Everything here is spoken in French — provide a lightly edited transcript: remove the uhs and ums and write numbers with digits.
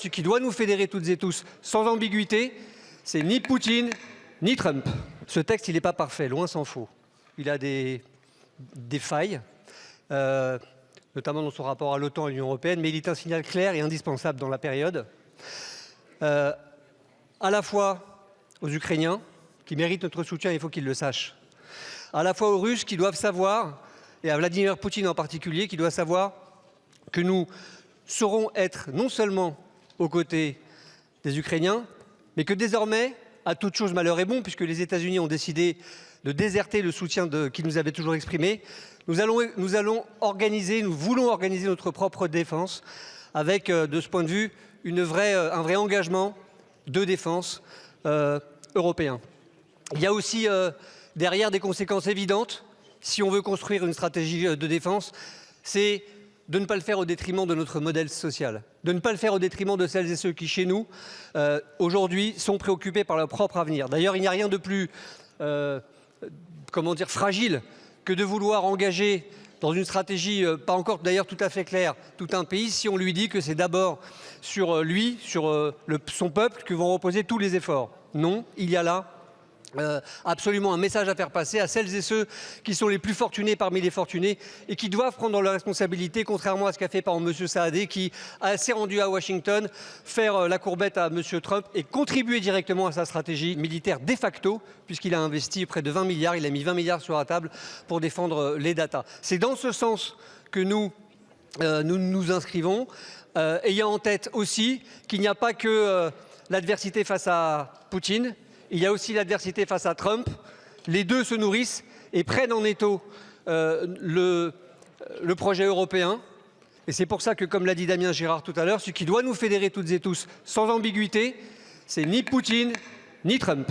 Ce qui doit nous fédérer toutes et tous, sans ambiguïté, c'est ni Poutine, ni Trump. Ce texte, il n'est pas parfait, loin s'en faut. Il a des failles, notamment dans son rapport à l'OTAN et à l'Union européenne, mais il est un signal clair et indispensable dans la période, à la fois aux Ukrainiens, qui méritent notre soutien, il faut qu'ils le sachent, à la fois aux Russes, qui doivent savoir, et à Vladimir Poutine en particulier, qui doit savoir que nous saurons être non seulement aux côtés des Ukrainiens, mais que désormais, à toute chose malheur est bon, puisque les États-Unis ont décidé de déserter le soutien qu'ils nous avaient toujours exprimé, nous voulons organiser notre propre défense avec, de ce point de vue, un vrai engagement de défense européen. Il y a aussi derrière des conséquences évidentes, si on veut construire une stratégie de défense, c'est de ne pas le faire au détriment de notre modèle social, de ne pas le faire au détriment de celles et ceux qui, chez nous, aujourd'hui, sont préoccupés par leur propre avenir. D'ailleurs, il n'y a rien de plus fragile que de vouloir engager dans une stratégie pas encore d'ailleurs tout à fait claire tout un pays si on lui dit que c'est d'abord sur lui, sur son peuple que vont reposer tous les efforts. Non, il y a là absolument un message à faire passer à celles et ceux qui sont les plus fortunés parmi les fortunés et qui doivent prendre leurs responsabilités, contrairement à ce qu'a fait par exemple M. Saadé qui s'est rendu à Washington faire la courbette à M. Trump et contribuer directement à sa stratégie militaire de facto, puisqu'il a investi près de 20 milliards, il a mis 20 milliards sur la table pour défendre les datas. C'est dans ce sens que nous nous inscrivons, ayant en tête aussi qu'il n'y a pas que l'adversité face à Poutine. Il y a aussi l'adversité face à Trump. Les deux se nourrissent et prennent en étau le projet européen. Et c'est pour ça que, comme l'a dit Damien Girard tout à l'heure, ce qui doit nous fédérer toutes et tous, sans ambiguïté, c'est ni Poutine, ni Trump.